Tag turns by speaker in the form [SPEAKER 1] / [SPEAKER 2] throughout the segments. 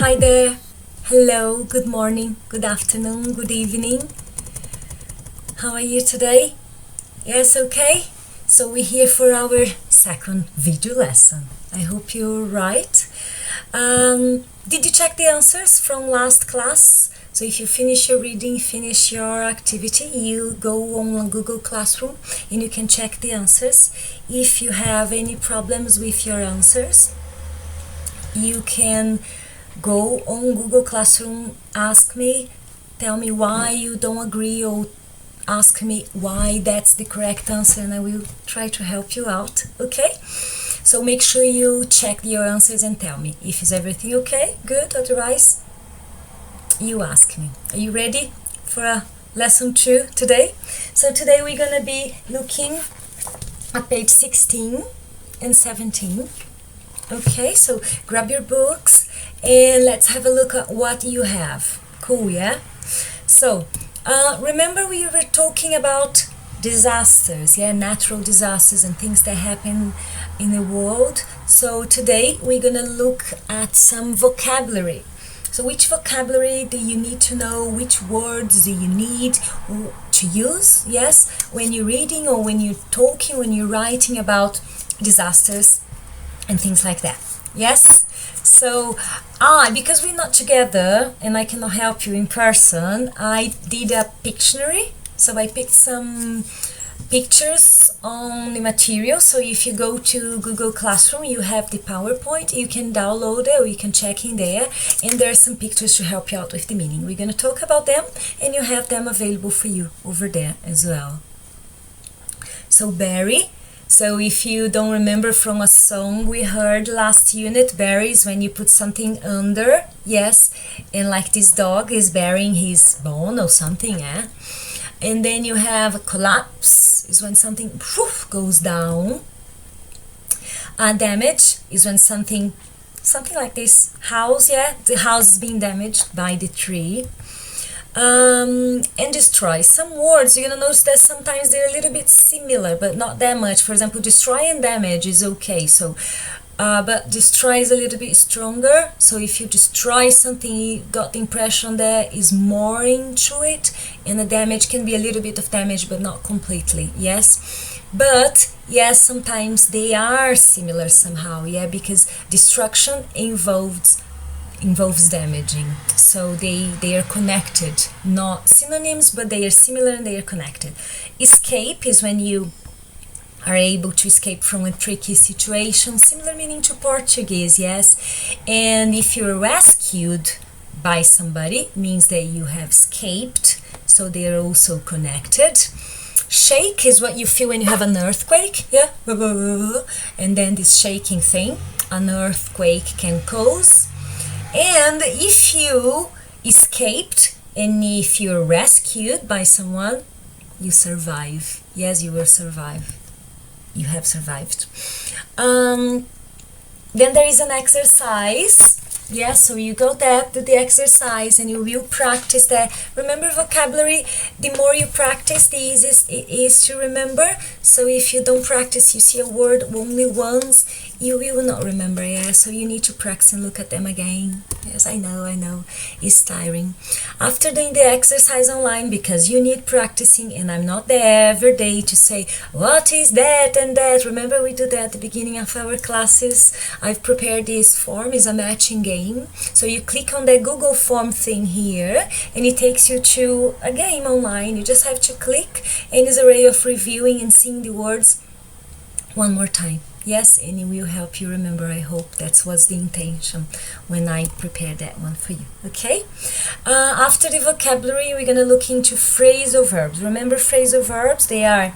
[SPEAKER 1] Hi there. Hello, good morning, good afternoon, good evening. How are you today? Yes, okay? So we're here for our second video lesson. I hope you're right. Did you check the answers from last class? So if you finish your reading, finish your activity, you go on Google Classroom and you can check the answers. If you have any problems with your answers, you can go on Google Classroom, ask me, tell me why you don't agree, or ask me why that's the correct answer, and I will try to help you out, okay? So make sure you check your answers and tell me if is everything okay, good, otherwise you ask me. Are you ready for a lesson 2 today? So today we're gonna be looking at page 16 and 17. Okay, so grab your books and let's have a look at what you have. Cool, yeah? So, remember we were talking about disasters, yeah, natural disasters and things that happen in the world. So today we're gonna look at some vocabulary. So which vocabulary do you need to know? Which words do you need to use, yes, when you're reading or when you're talking, when you're writing about disasters and things like that, yes? So, because we're not together and I cannot help you in person, I did a Pictionary. So I picked some pictures on the material. So if you go to Google Classroom, you have the PowerPoint, you can download it or you can check in there, and there are some pictures to help you out with the meaning. We're going to talk about them and you have them available for you over there as well. So bury. So if you don't remember from a song we heard last unit, bury is when you put something under, yes, and like this dog is burying his bone or something, yeah. And then you have collapse, is when something goes down. Damage is when something like this house, yeah, the house is being damaged by the tree. And destroy. Some words you're gonna notice that sometimes they're a little bit similar, but not that much. For example, destroy and damage is okay. So, but destroy is a little bit stronger. So if you destroy something, you got the impression there is more into it, and the damage can be a little bit of damage, but not completely. Yes, but yes, sometimes they are similar somehow. Yeah, because destruction involves damaging, so they are connected, not synonyms, but they are similar and they are connected. Escape is when you are able to escape from a tricky situation, similar meaning to Portuguese, yes. And if you're rescued by somebody, means that you have escaped, so they are also connected. Shake is what you feel when you have an earthquake, yeah, and then this shaking thing an earthquake can cause. And if you escaped and if you're rescued by someone, you survive. Yes, you will survive. You have survived. Then there is an exercise. Yes, so you go there, do the exercise, and you will practice that. Remember vocabulary, the more you practice, the easiest it is to remember. So if you don't practice, you see a word only once, you will not remember, yeah? So you need to practice and look at them again. Yes, I know, it's tiring. After doing the exercise online, because you need practicing, and I'm not there every day to say, what is that and that? Remember we do that at the beginning of our classes. I've prepared this form, is a matching game. So you click on the Google form thing here, and it takes you to a game online. You just have to click, and it's a way of reviewing and seeing the words one more time. Yes, and it will help you remember. I hope that was the intention when I prepared that one for you. Okay, after the vocabulary, we're gonna look into phrasal verbs. Remember phrasal verbs? They are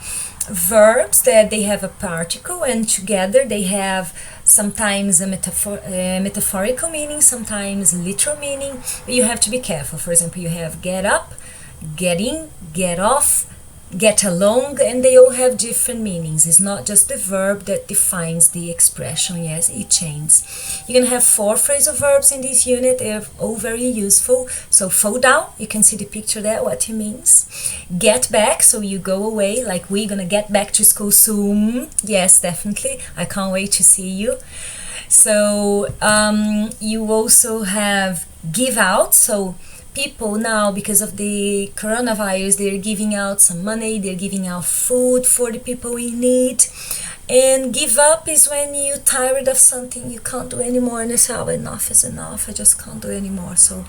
[SPEAKER 1] verbs that they have a particle, and together they have sometimes a metaphorical meaning, sometimes literal meaning, but you have to be careful. For example, you have get up, get in, get off, get along, and they all have different meanings. It's not just the verb that defines the expression. Yes, it changes. You're gonna have 4 phrasal verbs in this unit. They're all very useful. So fall down, you can see the picture there, what it means. Get back, so you go away, like we're gonna get back to school soon. Yes, definitely, I can't wait to see you. So you also have give out. So people now, because of the coronavirus, they're giving out some money, they're giving out food for the people in need. And give up is when you're tired of something, you can't do anymore, and you say, oh, enough is enough, I just can't do anymore. So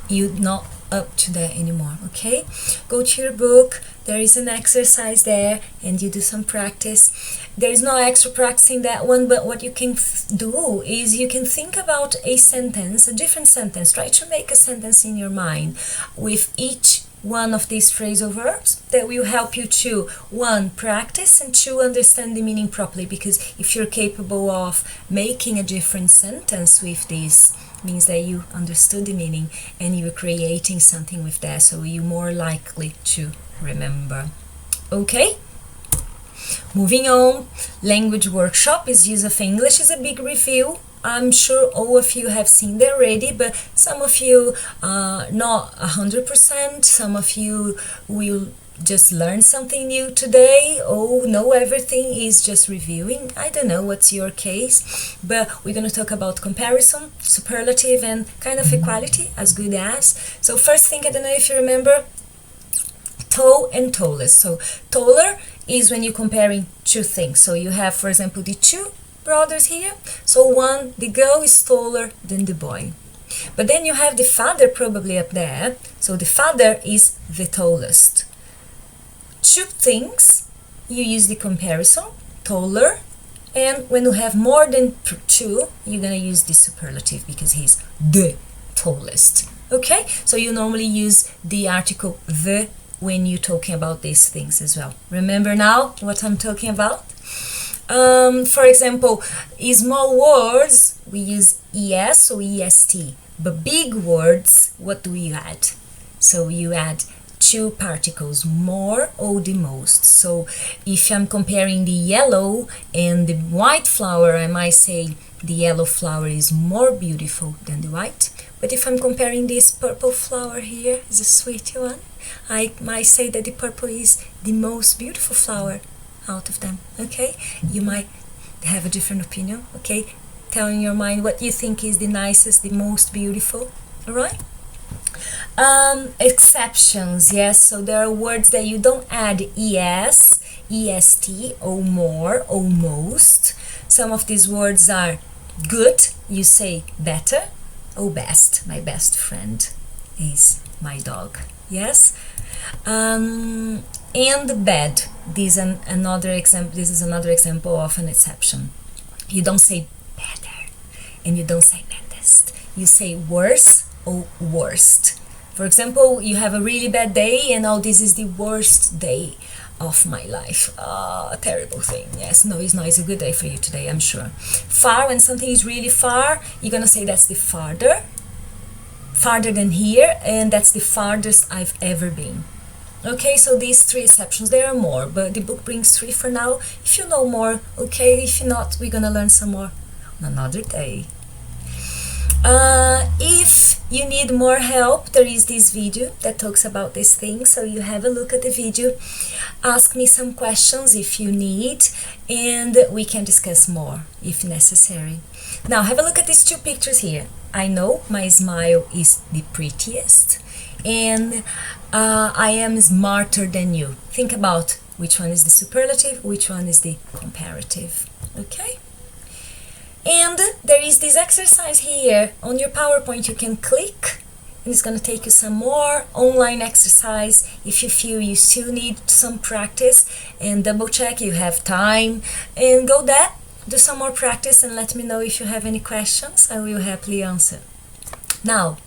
[SPEAKER 1] you're not up to that anymore. Okay, go to your book, there is an exercise there, and you do some practice. There is no extra practice in that one, but what you can do is you can think about a sentence, a different sentence. Try to make a sentence in your mind with each one of these phrasal verbs that will help you to, one, practice, and two, understand the meaning properly. Because if you're capable of making a different sentence with this, means that you understood the meaning and you're creating something with that, so you're more likely to remember. Okay, moving on. Language workshop is use of English is a big review. I'm sure all of you have seen that already, but some of you not 100%, some of you will just learn something new today. Oh, know everything is just reviewing. I don't know what's your case, but we're going to talk about comparison, superlative, and kind of equality, as good as. So first thing, I don't know if you remember, tall and tallest. So taller is when you're comparing two things. So you have, for example, the two brothers here. So one, the girl is taller than the boy. But then you have the father probably up there. So the father is the tallest. Two things, you use the comparison, taller, and when you have more than two, you're gonna use the superlative because he's the tallest. Okay, so you normally use the article the when you're talking about these things as well. Remember now what I'm talking about? For example, small words, we use es or est, but big words, what do you add? So you add two particles, more or the most. So if I'm comparing the yellow and the white flower, I might say the yellow flower is more beautiful than the white. But if I'm comparing this purple flower here, is a sweet one, I might say that the purple is the most beautiful flower out of them. Okay, you might have a different opinion. Okay, tell in your mind what you think is the nicest, the most beautiful. All right. Exceptions, yes, so there are words that you don't add es, est, or more, or most. Some of these words are good, you say better, or best. My best friend is my dog, yes. And bad, this is another example of an exception. You don't say better, and you don't say baddest. You say worse or worst. For example, you have a really bad day and oh, this is the worst day of my life. A terrible thing. Yes, no, it's not. It's a good day for you today, I'm sure. Far, when something is really far, you're gonna say that's the farther than here, and that's the farthest I've ever been. Okay, so these three exceptions, there are more, but the book brings three for now. If you know more, okay. If not, we're gonna learn some more on another day. If you need more help, there is this video that talks about these things, so you have a look at the video, ask me some questions if you need, and we can discuss more if necessary. Now have a look at these two pictures here. I know my smile is the prettiest, and I am smarter than you. Think about which one is the superlative, which one is the comparative. Okay? And there is this exercise here on your PowerPoint. You can click and it's going to take you some more online exercise if you feel you still need some practice, and double check you have time and go there, do some more practice and let me know if you have any questions. I will happily answer. Now,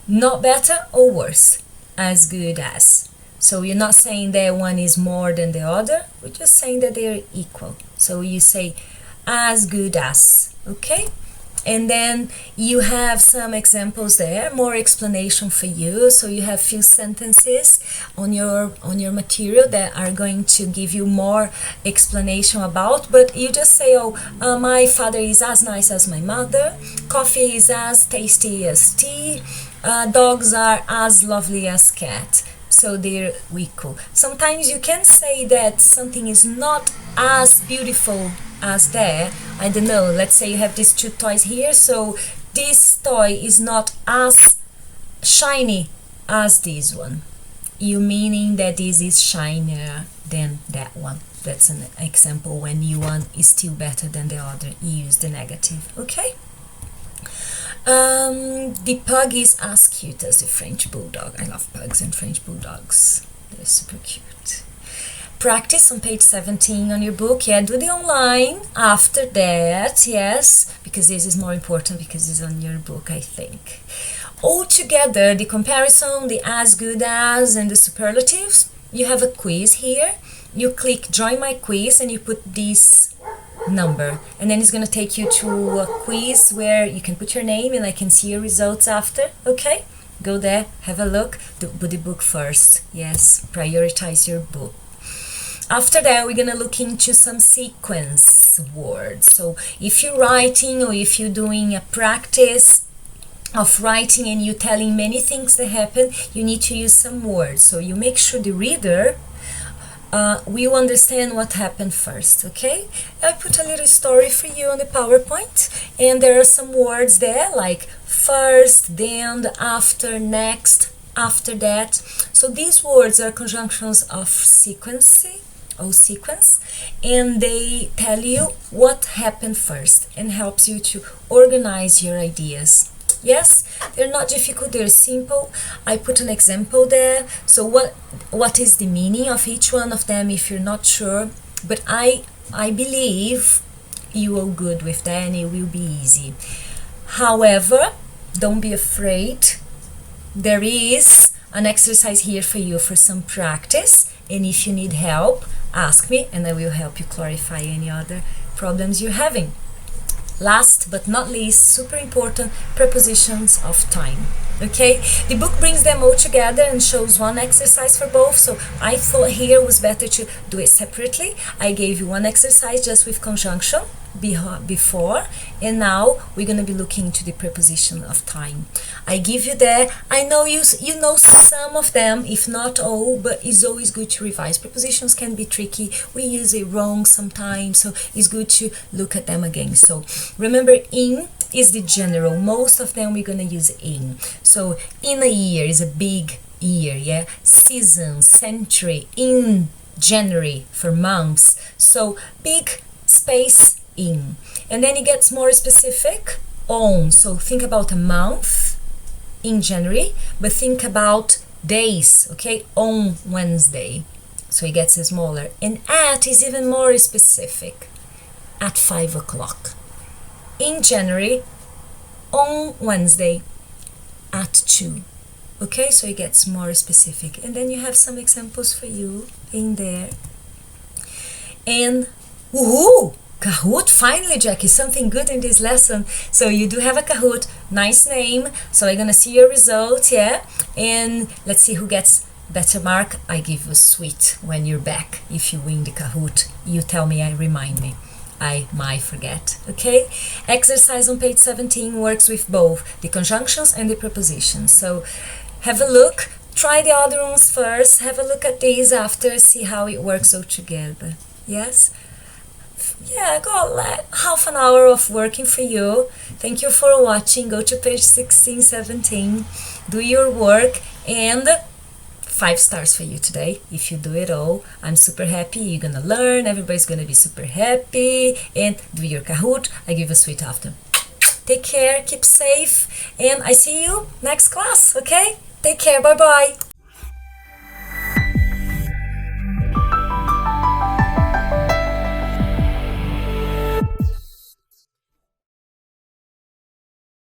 [SPEAKER 1] not better or worse, as good as. So you're not saying that one is more than the other, we're just saying that they're equal. So you say as good as, okay? And then you have some examples there, more explanation for you. So you have few sentences on your material that are going to give you more explanation about, but you just say, oh, my father is as nice as my mother, coffee is as tasty as tea, dogs are as lovely as cat. So they're equal. Sometimes you can say that something is not as beautiful as that, I don't know, let's say you have these two toys here, so this toy is not as shiny as this one. You meaning that this is shinier than that one. That's an example when you one is still better than the other. You use the negative, okay? The pug is as cute as the French bulldog. I love pugs and French bulldogs. They're super cute. Practice on page 17 on your book. Yeah, do the online after that, yes, because this is more important because it's on your book, I think. All together, the comparison, the as good as, and the superlatives, you have a quiz here. You click join my quiz and you put this number, and then it's going to take you to a quiz where you can put your name and I can see your results after, okay? Go there, have a look, do the book first, yes, prioritize your book. After that, we're going to look into some sequence words. So if you're writing or if you're doing a practice of writing and you're telling many things that happen, you need to use some words. So you make sure the reader will understand what happened first, okay? I put a little story for you on the PowerPoint, and there are some words there like first, then, after, next, after that. So these words are conjunctions of sequence, and they tell you what happened first and helps you to organize your ideas. Yes, they're not difficult, they're simple. I put an example there. So what is the meaning of each one of them if you're not sure? But I believe you are good with that and it will be easy. However, don't be afraid. There is an exercise here for you for some practice, and if you need help, ask me and I will help you clarify any other problems you're having. Last but not least, super important, prepositions of time. Okay, the book brings them all together and shows one exercise for both, so I thought here was better to do it separately. I gave you one exercise just with conjunction before, and now we're going to be looking into the preposition of time. I give you there. I know you know some of them, if not all, but it's always good to revise. Prepositions can be tricky. We use it wrong sometimes, so it's good to look at them again. So remember, in is the general. Most of them we're going to use in. So in a year is a big year, yeah? Season, century, in January for months. So big space in. And then it gets more specific on. So think about a month in January, but think about days, okay? On Wednesday. So it gets smaller. And at is even more specific. At 5 o'clock. In January, on Wednesday, at 2. Okay, so it gets more specific. And then you have some examples for you in there. And woohoo! Kahoot! Finally, Jackie, something good in this lesson. So you do have a Kahoot, nice name. So I'm gonna see your results, yeah? And let's see who gets better mark. I give you a sweet when you're back. If you win the Kahoot, you tell me and remind me. I might forget, okay? Exercise on page 17 works with both the conjunctions and the prepositions. So have a look, try the other ones first, have a look at these after, see how it works all together, yes? Yeah, I got like half an hour of working for you. Thank you for watching. Go to page 16, 17, do your work, and 5 stars for you today if you do it all. I'm super happy. You're gonna learn. Everybody's gonna be super happy. And do your Kahoot. I give a sweet after. Take care. Keep safe. And I see you next class. Okay? Take care. Bye bye.